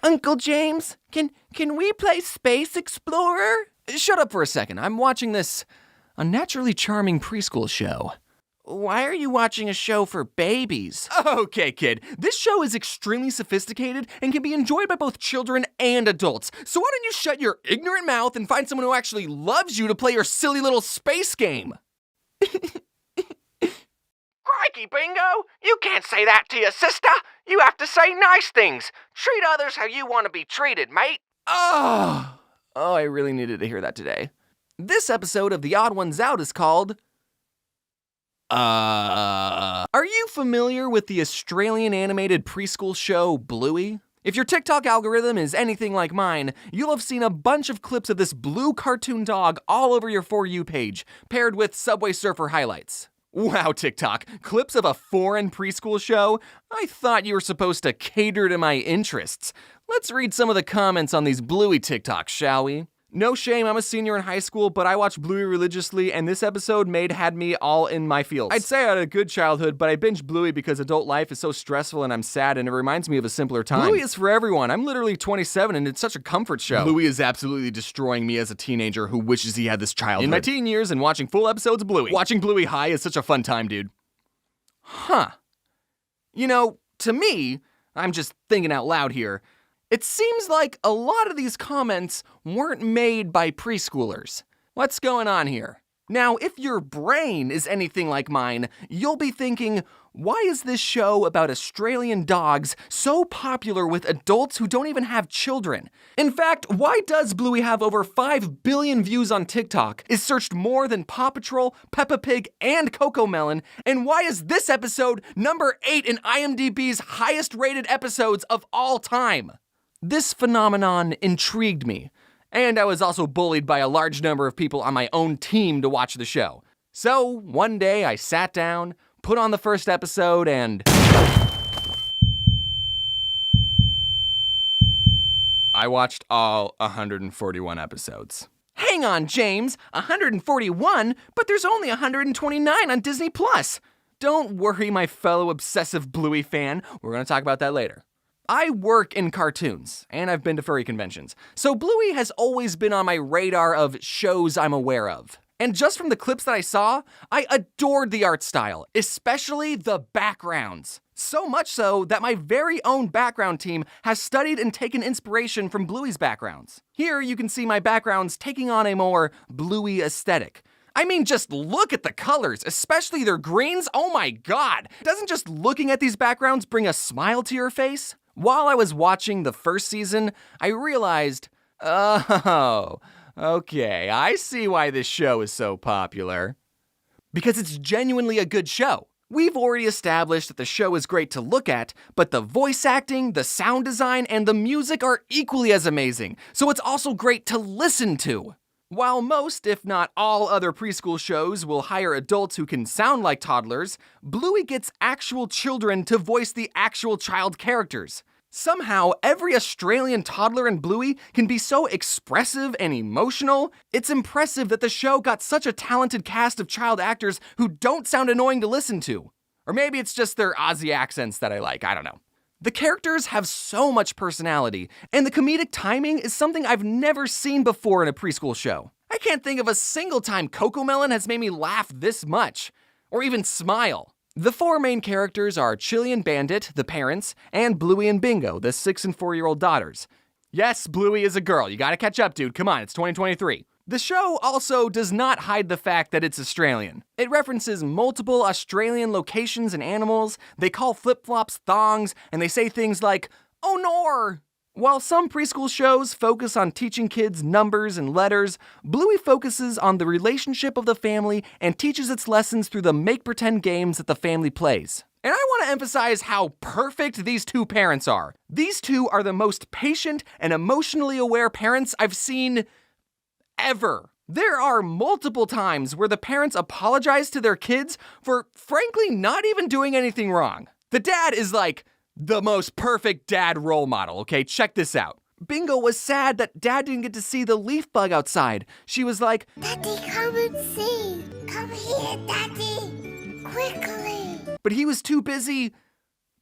Uncle James, can we play Space Explorer? Shut up for a second. I'm watching this unnaturally charming preschool show. Why are you watching a show for babies? Okay, kid. This show is extremely sophisticated and can be enjoyed by both children and adults. So why don't you shut your ignorant mouth and find someone who actually loves you to play your silly little space game? Crikey, Bingo! You can't say that to your sister! You have to say nice things! Treat others how you want to be treated, mate! Oh, I really needed to hear that today. This episode of The Odd Ones Out is called... Are you familiar with the Australian animated preschool show Bluey? If your TikTok algorithm is anything like mine, you'll have seen a bunch of clips of this blue cartoon dog all over your For You page, paired with Subway Surfer highlights. Wow, TikTok, clips of a foreign preschool show? I thought you were supposed to cater to my interests. Let's read some of the comments on these Bluey TikToks, shall we? No shame, I'm a senior in high school, but I watched Bluey religiously, and this episode had me all in my feels. I'd say I had a good childhood, but I binged Bluey because adult life is so stressful and I'm sad, and it reminds me of a simpler time. Bluey is for everyone. I'm literally 27, and it's such a comfort show. Bluey is absolutely destroying me as a teenager who wishes he had this childhood. In my teen years and watching full episodes of Bluey. Watching Bluey high is such a fun time, dude. Huh. You know, to me, I'm just thinking out loud here, it seems like a lot of these comments weren't made by preschoolers. What's going on here? Now, if your brain is anything like mine, you'll be thinking, why is this show about Australian dogs so popular with adults who don't even have children? In fact, why does Bluey have over 5 billion views on TikTok, is searched more than Paw Patrol, Peppa Pig, and Cocomelon, and why is this episode number 8 in IMDb's highest rated episodes of all time? This phenomenon intrigued me, and I was also bullied by a large number of people on my own team to watch the show. So, one day I sat down, put on the first episode, and... I watched all 141 episodes. Hang on, James! 141? But there's only 129 on Disney+. Don't worry, my fellow obsessive Bluey fan. We're gonna talk about that later. I work in cartoons, and I've been to furry conventions, so Bluey has always been on my radar of shows I'm aware of. And just from the clips that I saw, I adored the art style, especially the backgrounds. So much so that my very own background team has studied and taken inspiration from Bluey's backgrounds. Here you can see my backgrounds taking on a more Bluey aesthetic. I mean, just look at the colors, especially their greens. Oh my god! Doesn't just looking at these backgrounds bring a smile to your face? While I was watching the first season, I realized, oh, okay, I see why this show is so popular. Because it's genuinely a good show. We've already established that the show is great to look at, but the voice acting, the sound design, and the music are equally as amazing, so it's also great to listen to. While most, if not all, other preschool shows will hire adults who can sound like toddlers, Bluey gets actual children to voice the actual child characters. Somehow, every Australian toddler in Bluey can be so expressive and emotional. It's impressive that the show got such a talented cast of child actors who don't sound annoying to listen to. Or maybe it's just their Aussie accents that I like, I don't know. The characters have so much personality, and the comedic timing is something I've never seen before in a preschool show. I can't think of a single time Cocomelon has made me laugh this much, or even smile. The 4 main characters are Chili and Bandit, the parents, and Bluey and Bingo, the 6 and 4-year-old daughters. Yes, Bluey is a girl. You gotta catch up, dude. Come on, it's 2023. The show also does not hide the fact that it's Australian. It references multiple Australian locations and animals, they call flip-flops thongs, and they say things like, "Oh nor!" While some preschool shows focus on teaching kids numbers and letters, Bluey focuses on the relationship of the family and teaches its lessons through the make-pretend games that the family plays. And I want to emphasize how perfect these 2 parents are. These 2 are the most patient and emotionally aware parents I've seen ever. There are multiple times where the parents apologize to their kids for, frankly, not even doing anything wrong. The dad is like the most perfect dad role model, okay? Check this out. Bingo was sad that Dad didn't get to see the leaf bug outside. She was like, "Daddy, come and see. Come here, Daddy. Quickly." But he was too busy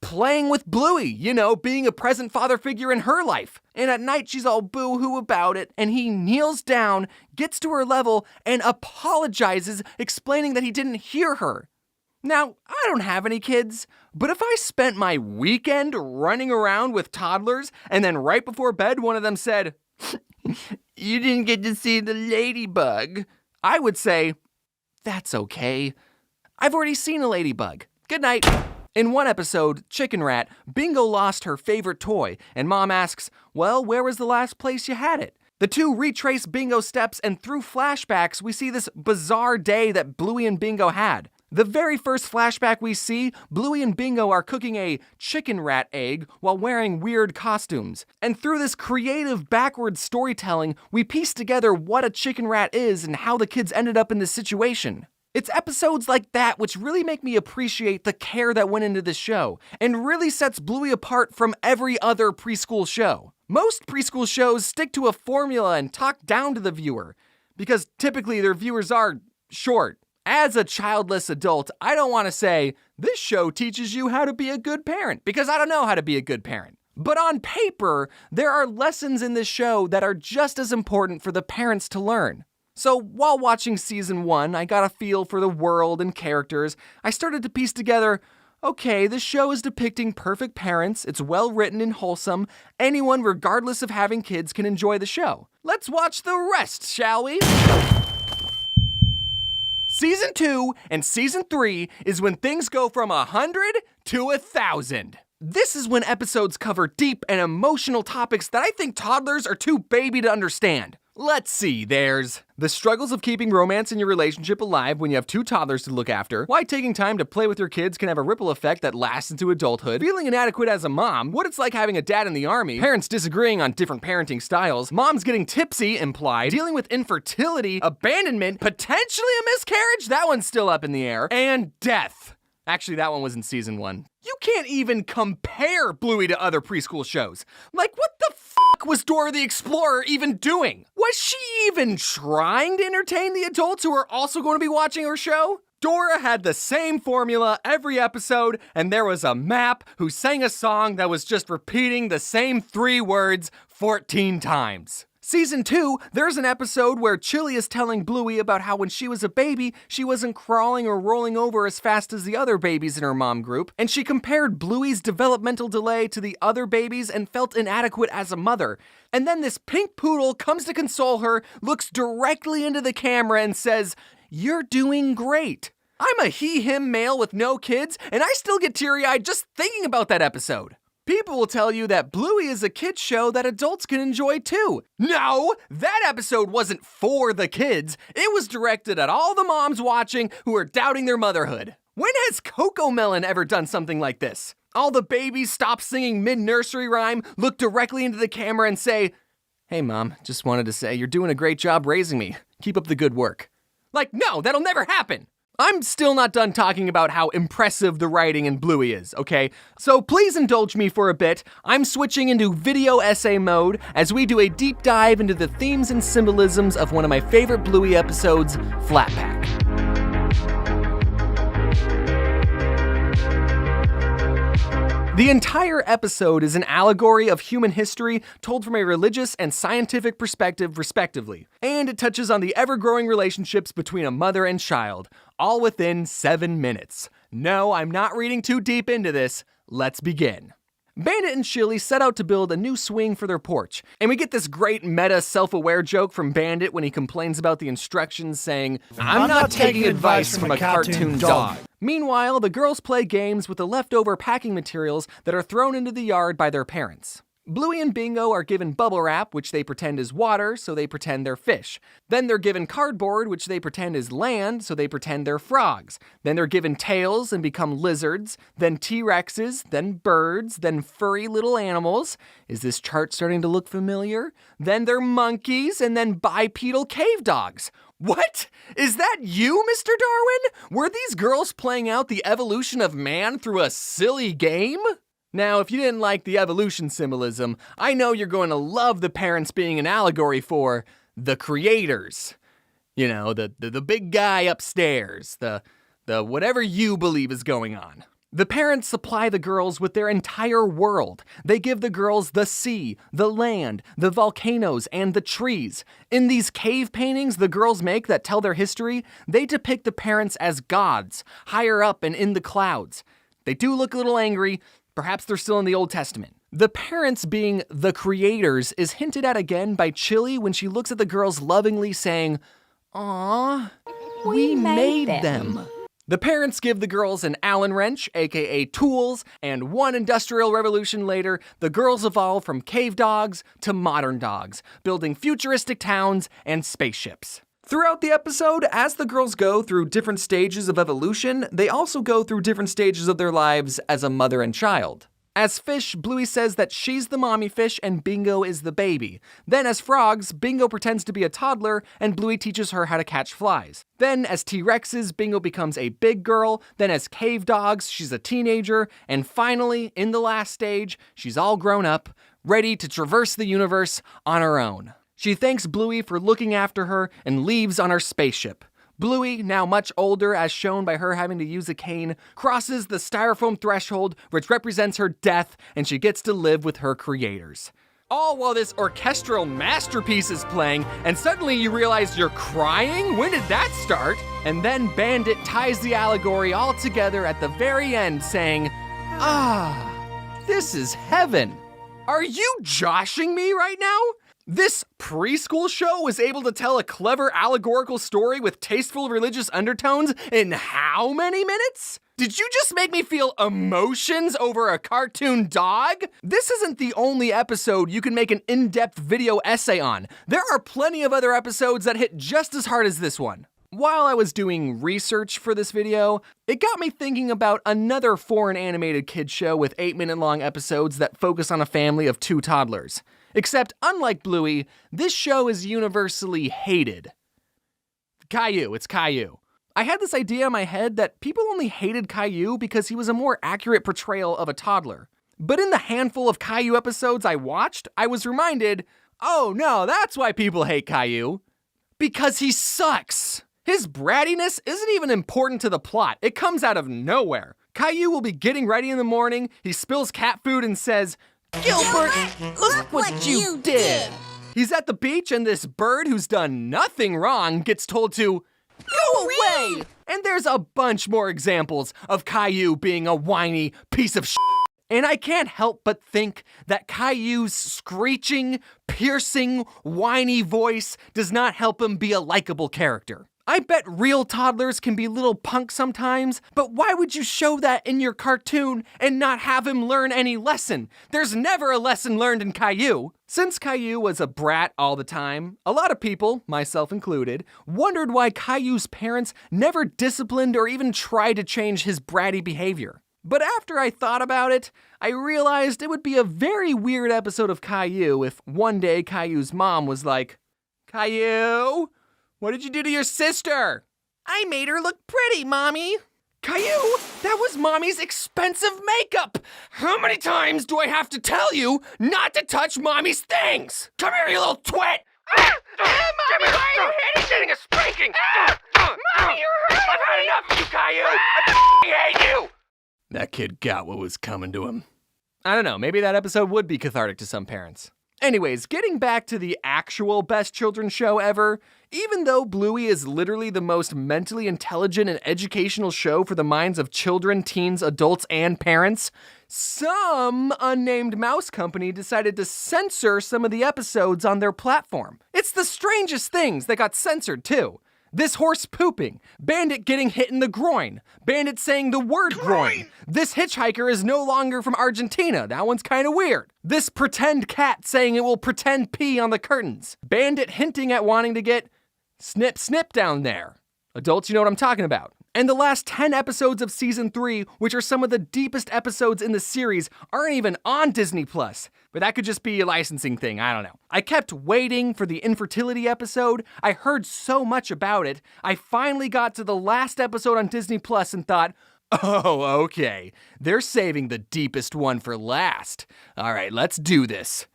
playing with Bluey, being a present father figure in her life. And at night, she's all boo-hoo about it, and he kneels down, gets to her level, and apologizes, explaining that he didn't hear her. Now, I don't have any kids, but if I spent my weekend running around with toddlers, and then right before bed, one of them said, "You didn't get to see the ladybug," I would say, "That's okay. I've already seen a ladybug. Good night." In one episode, Chicken Rat, Bingo lost her favorite toy, and Mom asks, "Well, where was the last place you had it?" The two retrace Bingo's steps, and through flashbacks, we see this bizarre day that Bluey and Bingo had. The very first flashback we see, Bluey and Bingo are cooking a chicken rat egg while wearing weird costumes. And through this creative backwards storytelling, we piece together what a chicken rat is and how the kids ended up in this situation. It's episodes like that which really make me appreciate the care that went into this show, and really sets Bluey apart from every other preschool show. Most preschool shows stick to a formula and talk down to the viewer, because typically their viewers are short. As a childless adult, I don't want to say, this show teaches you how to be a good parent, because I don't know how to be a good parent. But on paper, there are lessons in this show that are just as important for the parents to learn. So while watching season 1, I got a feel for the world and characters. I started to piece together, okay, this show is depicting perfect parents, it's well written and wholesome, anyone regardless of having kids can enjoy the show. Let's watch the rest, shall we? Season 2 and Season 3 is when things go from 100 to 1,000. This is when episodes cover deep and emotional topics that I think toddlers are too baby to understand. Let's see, there's the struggles of keeping romance in your relationship alive when you have two toddlers to look after, why taking time to play with your kids can have a ripple effect that lasts into adulthood, feeling inadequate as a mom, what it's like having a dad in the army, parents disagreeing on different parenting styles, moms getting tipsy, implied, dealing with infertility, abandonment, potentially a miscarriage, that one's still up in the air, and death. Actually, that one was in season 1. You can't even compare Bluey to other preschool shows. Like, what the fuck was Dora the Explorer even doing? Was she even trying to entertain the adults who are also going to be watching her show? Dora had the same formula every episode, and there was a map who sang a song that was just repeating the same 3 words 14 times. Season 2, there's an episode where Chili is telling Bluey about how when she was a baby, she wasn't crawling or rolling over as fast as the other babies in her mom group, and she compared Bluey's developmental delay to the other babies and felt inadequate as a mother. And then this pink poodle comes to console her, looks directly into the camera and says, "You're doing great." I'm a he-him male with no kids, and I still get teary-eyed just thinking about that episode. People will tell you that Bluey is a kid's show that adults can enjoy too. No, that episode wasn't for the kids. It was directed at all the moms watching who are doubting their motherhood. When has Cocomelon ever done something like this? All the babies stop singing mid-nursery rhyme, look directly into the camera and say, "Hey mom, just wanted to say you're doing a great job raising me. Keep up the good work." Like, no, that'll never happen. I'm still not done talking about how impressive the writing in Bluey is, okay? So please indulge me for a bit. I'm switching into video essay mode as we do a deep dive into the themes and symbolisms of one of my favorite Bluey episodes, Flat Pack. The entire episode is an allegory of human history told from a religious and scientific perspective, respectively. And it touches on the ever-growing relationships between a mother and child, all within 7 minutes. No, I'm not reading too deep into this. Let's begin. Bandit and Chili set out to build a new swing for their porch, and we get this great meta self-aware joke from Bandit when he complains about the instructions saying, "I'm not taking advice from a cartoon dog." Meanwhile, the girls play games with the leftover packing materials that are thrown into the yard by their parents. Bluey and Bingo are given bubble wrap, which they pretend is water, so they pretend they're fish. Then they're given cardboard, which they pretend is land, so they pretend they're frogs. Then they're given tails and become lizards, then T-Rexes, then birds, then furry little animals. Is this chart starting to look familiar? Then they're monkeys, and then bipedal cave dogs. What? Is that you, Mr. Darwin? Were these girls playing out the evolution of man through a silly game? Now, if you didn't like the evolution symbolism, I know you're going to love the parents being an allegory for the creators. You know, the big guy upstairs, the whatever you believe is going on. The parents supply the girls with their entire world. They give the girls the sea, the land, the volcanoes, and the trees. In these cave paintings the girls make that tell their history, they depict the parents as gods, higher up and in the clouds. They do look a little angry. Perhaps they're still in the Old Testament. The parents being the creators is hinted at again by Chili when she looks at the girls lovingly saying, "Aww, we made them." The parents give the girls an Allen wrench, aka tools, and one industrial revolution later, the girls evolve from cave dogs to modern dogs, building futuristic towns and spaceships. Throughout the episode, as the girls go through different stages of evolution, they also go through different stages of their lives as a mother and child. As fish, Bluey says that she's the mommy fish and Bingo is the baby. Then as frogs, Bingo pretends to be a toddler and Bluey teaches her how to catch flies. Then as T-Rexes, Bingo becomes a big girl. Then as cave dogs, she's a teenager. And finally, in the last stage, she's all grown up, ready to traverse the universe on her own. She thanks Bluey for looking after her and leaves on her spaceship. Bluey, now much older as shown by her having to use a cane, crosses the styrofoam threshold which represents her death and she gets to live with her creators. All while this orchestral masterpiece is playing and suddenly you realize you're crying? When did that start? And then Bandit ties the allegory all together at the very end saying, "Ah, this is heaven." Are you joshing me right now? This preschool show was able to tell a clever allegorical story with tasteful religious undertones in how many minutes? Did you just make me feel emotions over a cartoon dog? This isn't the only episode you can make an in-depth video essay on. There are plenty of other episodes that hit just as hard as this one. While I was doing research for this video, it got me thinking about another foreign animated kids show with 8-minute long episodes that focus on a family of 2 toddlers. Except, unlike Bluey, this show is universally hated. Caillou, it's Caillou. I had this idea in my head that people only hated Caillou because he was a more accurate portrayal of a toddler. But in the handful of Caillou episodes I watched, I was reminded, oh no, that's why people hate Caillou. Because he sucks. His brattiness isn't even important to the plot. It comes out of nowhere. Caillou will be getting ready in the morning, he spills cat food and says, "Gilbert, look what you did." He's at the beach and this bird who's done nothing wrong gets told to go away. And there's a bunch more examples of Caillou being a whiny piece of shit. And I can't help but think that Caillou's screeching, piercing, whiny voice does not help him be a likable character. I bet real toddlers can be little punks sometimes, but why would you show that in your cartoon and not have him learn any lesson? There's never a lesson learned in Caillou. Since Caillou was a brat all the time, a lot of people, myself included, wondered why Caillou's parents never disciplined or even tried to change his bratty behavior. But after I thought about it, I realized it would be a very weird episode of Caillou if one day Caillou's mom was like, "Caillou, what did you do to your sister?" "I made her look pretty, Mommy." "Caillou, that was Mommy's expensive makeup. How many times do I have to tell you not to touch Mommy's things? Come here, you little twit." Mommy, why are you hitting? Getting a spanking. Mommy, you're hurting. I've had enough of you, Caillou. I hate you. That kid got what was coming to him. I don't know, maybe that episode would be cathartic to some parents. Anyways, getting back to the actual best children's show ever, even though Bluey is literally the most mentally intelligent and educational show for the minds of children, teens, adults, and parents, some unnamed mouse company decided to censor some of the episodes on their platform. It's the strangest things that got censored too. This horse pooping, Bandit getting hit in the groin, Bandit saying the word groin. This hitchhiker is no longer from Argentina, that one's kinda weird. This pretend cat saying it will pretend pee on the curtains. Bandit hinting at wanting to get snip snip down there. Adults, you know what I'm talking about. And the last 10 episodes of season 3, which are some of the deepest episodes in the series, aren't even on Disney+. But that could just be a licensing thing, I don't know. I kept waiting for the infertility episode. I heard so much about it. I finally got to the last episode on Disney+ and thought, oh, okay. They're saving the deepest one for last. All right, let's do this.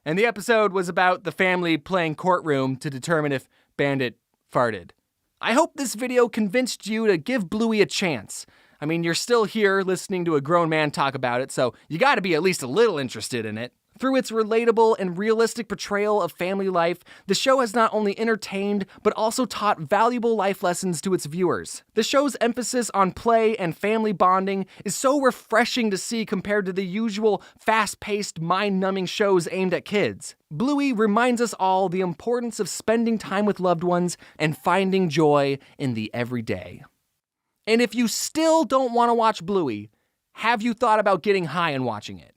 And the episode was about the family playing courtroom to determine if Bandit farted. I hope this video convinced you to give Bluey a chance. I mean, you're still here listening to a grown man talk about it, so you gotta be at least a little interested in it. Through its relatable and realistic portrayal of family life, the show has not only entertained, but also taught valuable life lessons to its viewers. The show's emphasis on play and family bonding is so refreshing to see compared to the usual fast-paced, mind-numbing shows aimed at kids. Bluey reminds us all the importance of spending time with loved ones and finding joy in the everyday. And if you still don't want to watch Bluey, have you thought about getting high and watching it?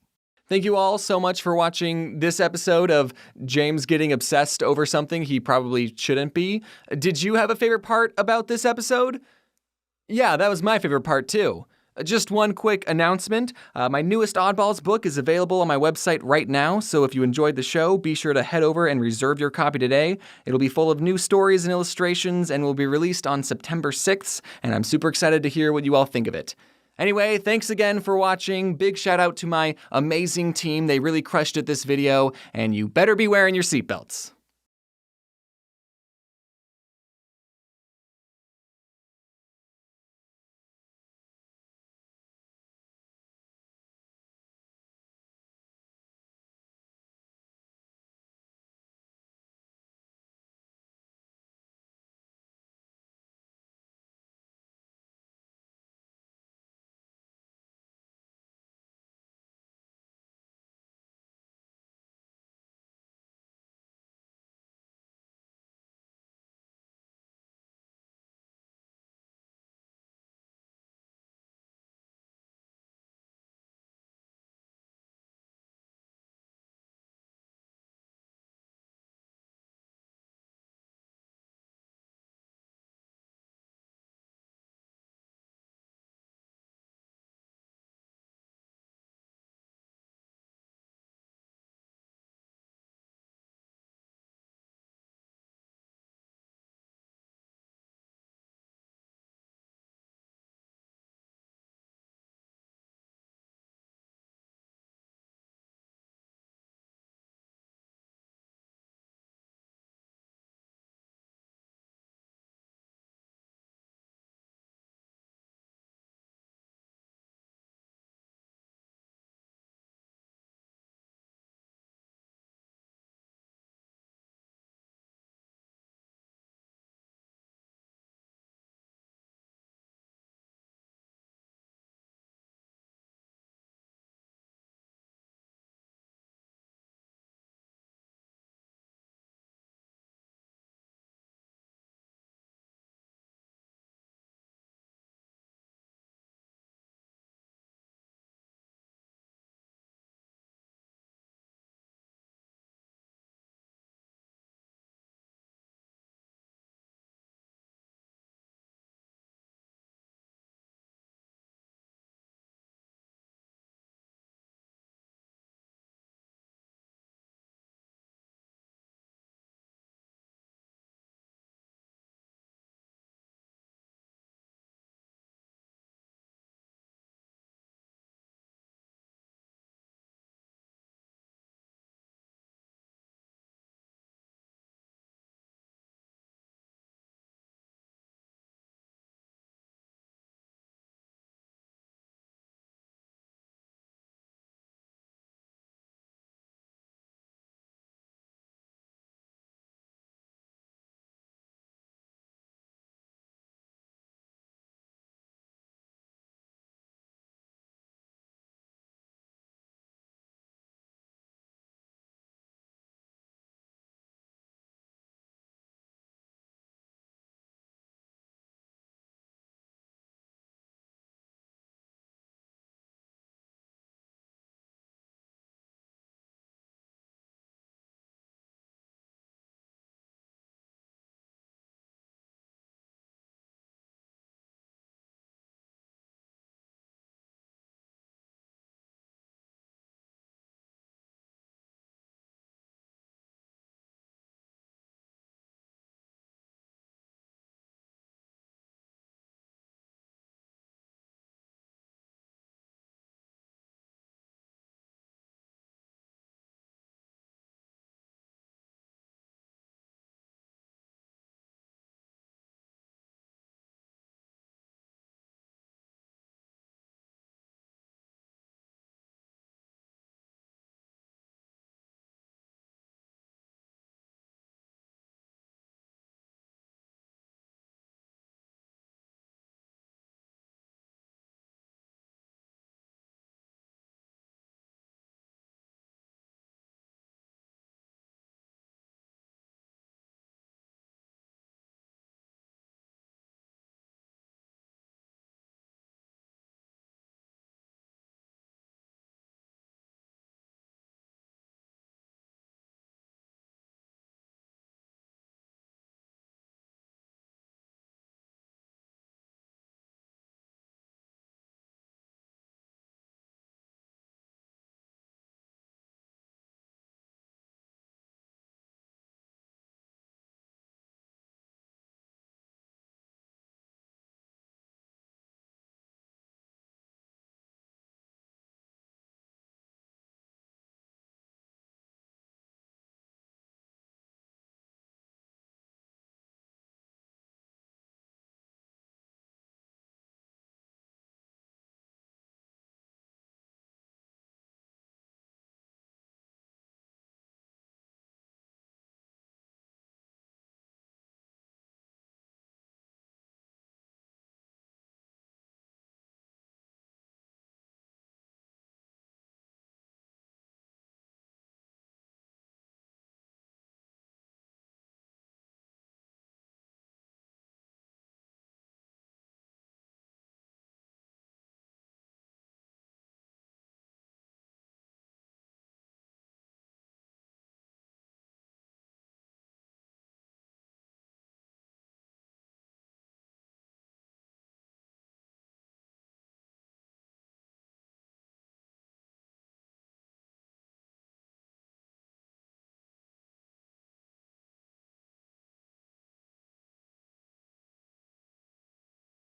Thank you all so much for watching this episode of James getting obsessed over something he probably shouldn't be. Did you have a favorite part about this episode? Yeah, that was my favorite part too. Just one quick announcement. My newest Oddballs book is available on my website right now, so if you enjoyed the show, be sure to head over and reserve your copy today. It'll be full of new stories and illustrations and will be released on September 6th, and I'm super excited to hear what you all think of it. Anyway, thanks again for watching. Big shout out to my amazing team. They really crushed it this video, and you better be wearing your seatbelts.